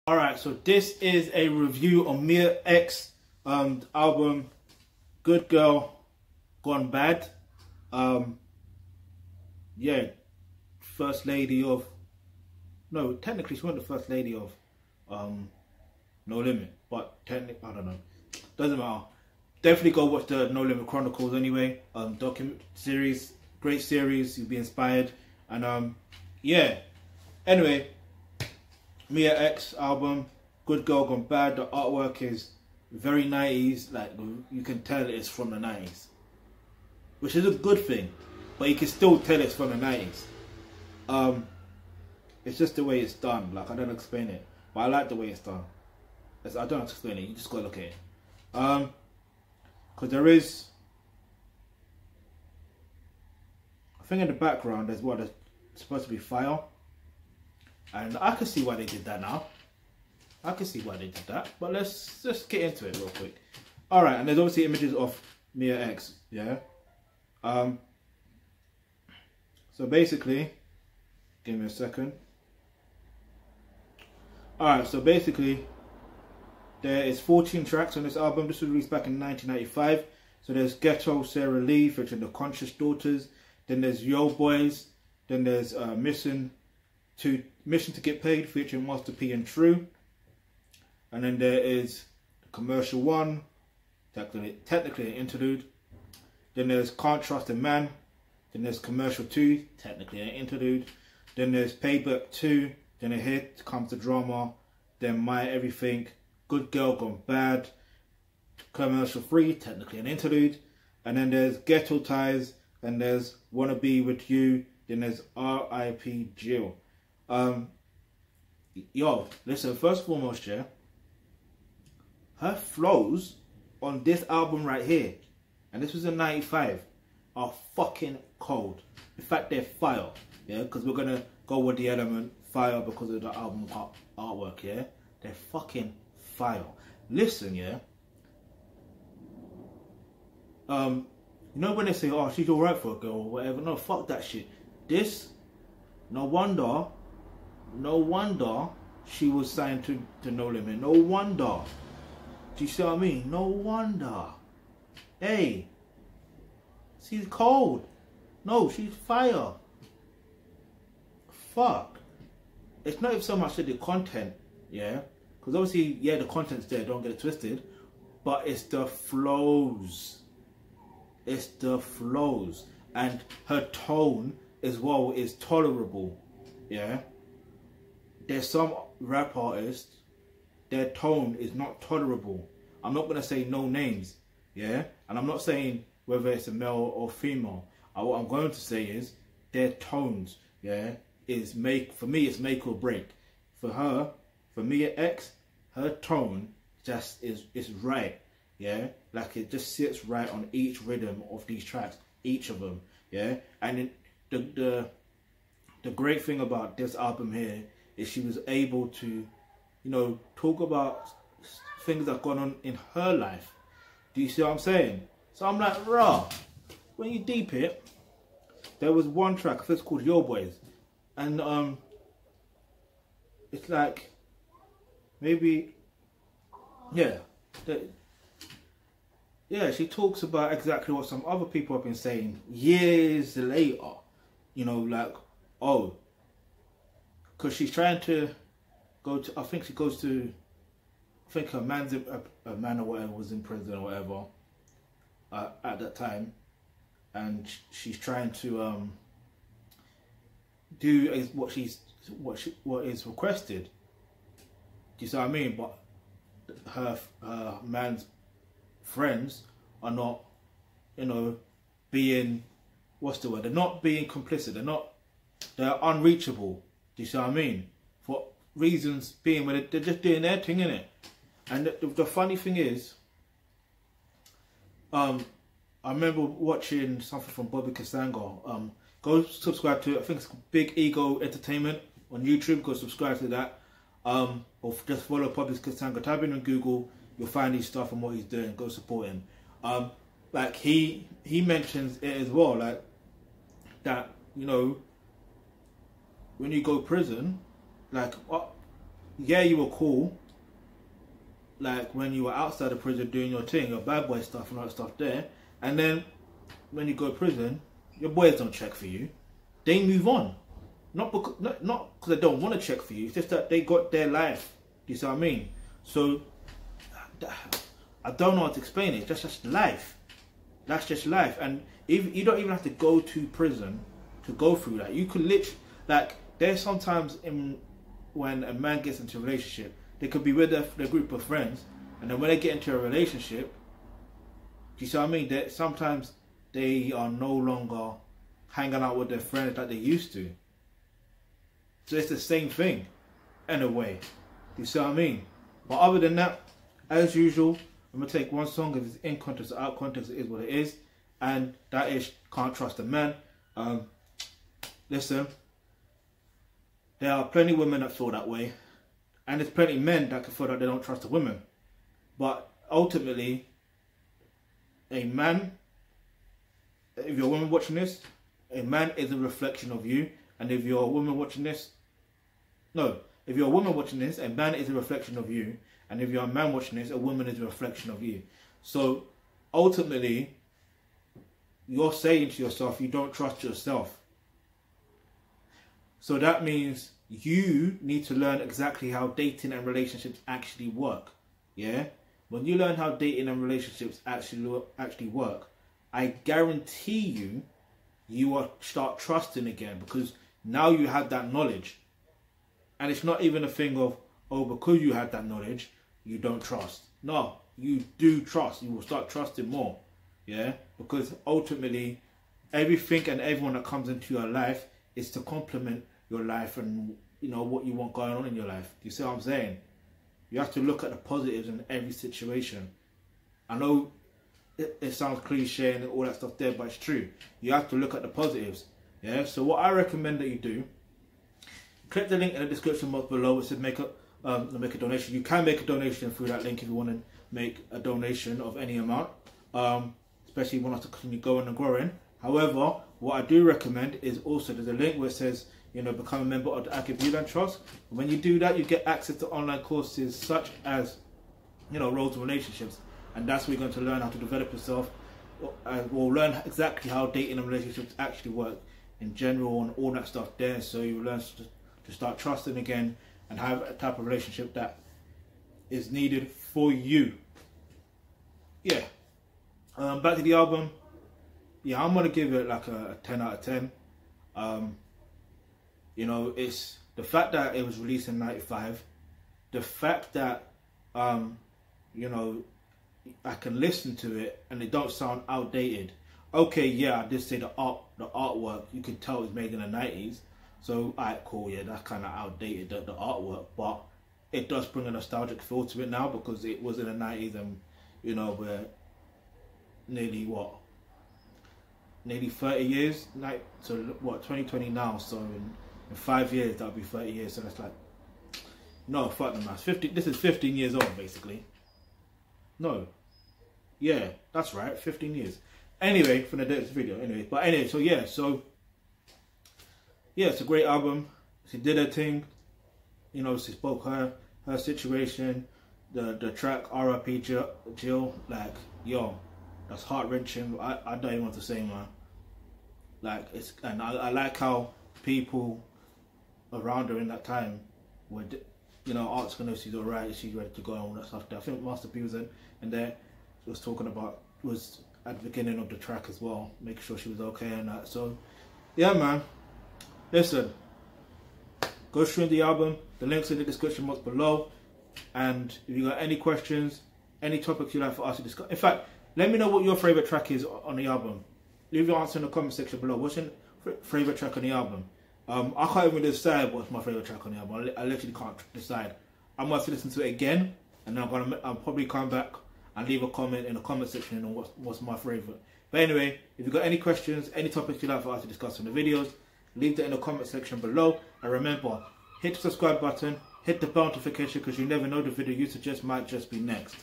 Alright, so this is a review on Mia X album Good Girl Gone Bad. Yeah, first lady of, no, technically she wasn't the first lady of No Limit, but technically, I don't know, doesn't matter. Definitely go watch the No Limit Chronicles anyway, document series, great series, you'll be inspired. And yeah, anyway, Mia X album, Good Girl Gone Bad. The artwork is very 90s, like you can tell it's from the 90s, which is a good thing, but you can still tell it's from the 90s. It's just the way it's done, like I don't explain it, but I like the way it's done. I don't have to explain it, you just gotta look at it. Because there is, I think in the background there's what, there's supposed to be fire. And I can see why they did that now. I can see why they did that. But let's just get into it real quick. Alright, and there's obviously images of Mia X, yeah? So basically, give me a second. Alright, so basically, there is 14 tracks on this album. This was released back in 1995. So there's Ghetto Sarah Lee featuring the Conscious Daughters. Then there's Yo Boys. Then there's Mission to Get Paid featuring Master P and True. And then there is Commercial One, technically an interlude. Then there's Can't Trust a Man. Then there's Commercial 2, technically an interlude. Then there's Payback 2. Then Here Comes the Drama. Then My Everything, Good Girl Gone Bad. Commercial 3, technically an interlude. And then there's Ghetto Ties. And there's Wanna Be With You. Then there's R.I.P. Jill. Yo, listen, first and foremost, yeah, her flows on this album right here, and this was in 95, are fucking cold. In fact, they're fire, yeah, because we're gonna go with the element fire because of the album artwork, yeah. They're fucking fire. Listen, yeah. You know when they say, oh, she's alright for a girl or whatever, no, fuck that shit. This, no wonder she was signed to No Limit. No wonder. Do you see what I mean? No wonder. Hey, she's cold. No, she's fire. Fuck. It's not even so much the content, yeah? Because obviously, yeah, the content's there, don't get it twisted. But it's the flows. It's the flows. And her tone as well is tolerable, yeah? There's some rap artists, their tone is not tolerable. I'm not going to say no names, yeah? And I'm not saying whether it's a male or female. What I'm going to say is their tones, yeah, for me, it's make or break. For her, for Mia X, her tone just is right, yeah? Like it just sits right on each rhythm of these tracks, each of them, yeah? And the great thing about this album here is she was able to, you know, talk about things that have gone on in her life. Do you see what I'm saying? So I'm like, rah, when you deep it, there was one track, I think it's called Yo Boys. And it's like, maybe, yeah. Yeah, she talks about exactly what some other people have been saying years later. You know, like, oh, because she's trying to go to, I think she goes to, I think her man or whatever was in prison or whatever at that time, and she's trying to do what is requested. Do you see what I mean? But her man's friends are not, you know, being, what's the word? They're not being complicit. They're unreachable. Do you see what I mean? For reasons being, where they're just doing their thing, innit? And the funny thing is, I remember watching something from Bobby Kasanga. Go subscribe to it. I think it's Big Ego Entertainment on YouTube. Go subscribe to that. Or just follow Bobby Kasanga. Type in on Google. You'll find his stuff and what he's doing. Go support him. Like he mentions it as well. Like that, you know, when you go prison, like yeah, you were cool, like when you were outside of prison doing your thing, your bad boy stuff and all that stuff there, and then when you go to prison, your boys don't check for you. They move on. Not because they don't want to check for you. It's just that they got their life. You see what I mean? So I don't know how to explain it. That's just life. That's just life. And if you don't even have to go to prison to go through that. You could literally, like, there's sometimes when a man gets into a relationship, they could be with their group of friends, and then when they get into a relationship, do you see what I mean? That sometimes they are no longer hanging out with their friends like they used to. So it's the same thing, in a way. You see what I mean? But other than that, as usual, I'm going to take one song. If it's in context or out context, it is what it is. And that is Can't Trust a Man. Listen, there are plenty of women that feel that way. And there's plenty of men that can feel that they don't trust a woman. But ultimately, a man, if you're a woman watching this, a man is a reflection of you. And if you're a woman watching this, if you're a woman watching this, a man is a reflection of you. And if you're a man watching this, a woman is a reflection of you. So ultimately, you're saying to yourself, you don't trust yourself. So that means you need to learn exactly how dating and relationships actually work. Yeah? When you learn how dating and relationships actually work, I guarantee you will start trusting again, because now you have that knowledge. And it's not even a thing of, oh, because you had that knowledge, you don't trust. No, you do trust. You will start trusting more. Yeah? Because ultimately, everything and everyone that comes into your life is to complement your life and, you know, what you want going on in your life. Do you see what I'm saying? You have to look at the positives in every situation. I know it sounds cliche and all that stuff there, but it's true. You have to look at the positives. Yeah? So what I recommend that you do, click the link in the description box below. It says make a donation. You can make a donation through that link if you want to make a donation of any amount, especially if you want us to continue going and growing. However, what I do recommend is also there's a link where it says, you know, become a member of the Thealkebulantrust. When you do that, you get access to online courses such as, you know, roles and relationships, and that's where you're going to learn how to develop yourself. We'll learn exactly how dating and relationships actually work in general and all that stuff there. So you learn to start trusting again and have a type of relationship that is needed for you. Yeah. Back to the album. Yeah, I'm gonna give it like a 10 out of 10. You know, it's the fact that it was released in '95, the fact that you know, I can listen to it and it don't sound outdated. Okay, yeah, I did say the artwork, you could tell it's made in the 90s. So, alright, cool, yeah, that's kind of outdated, the artwork, but it does bring a nostalgic feel to it now, because it was in the 90s and, you know, we're nearly 30 years, like, so what, 2020 now, so in 5 years, that'll be 30 years, so that's like, no, fuck the math, this is 15 years old, basically. No, yeah, that's right, 15 years. Anyway, from the next video, anyway, so yeah, it's a great album. She did her thing, you know, she spoke her situation, the track R.I.P. Jill, like, yo, that's heart-wrenching. I don't even want to say, man. Like, and I like how people around her in that time were, you know, Art's gonna, she's alright, she's ready to go and all that stuff. I think Master P was in there, was talking about, was at the beginning of the track as well, making sure she was okay and that. So, yeah, man. Listen, go stream the album. The link's in the description box below. And if you got any questions, any topics you'd like for us to discuss. In fact, let me know what your favourite track is on the album. Leave your answer in the comment section below. What's your favourite track on the album? I can't even decide what's my favourite track on the album. I literally can't decide. I'm going to have to listen to it again. And then I'll probably come back and leave a comment in the comment section on what's my favourite. But anyway, if you've got any questions, any topics you'd like for us to discuss in the videos, leave that in the comment section below. And remember, hit the subscribe button, hit the bell notification, because you never know, the video you suggest might just be next.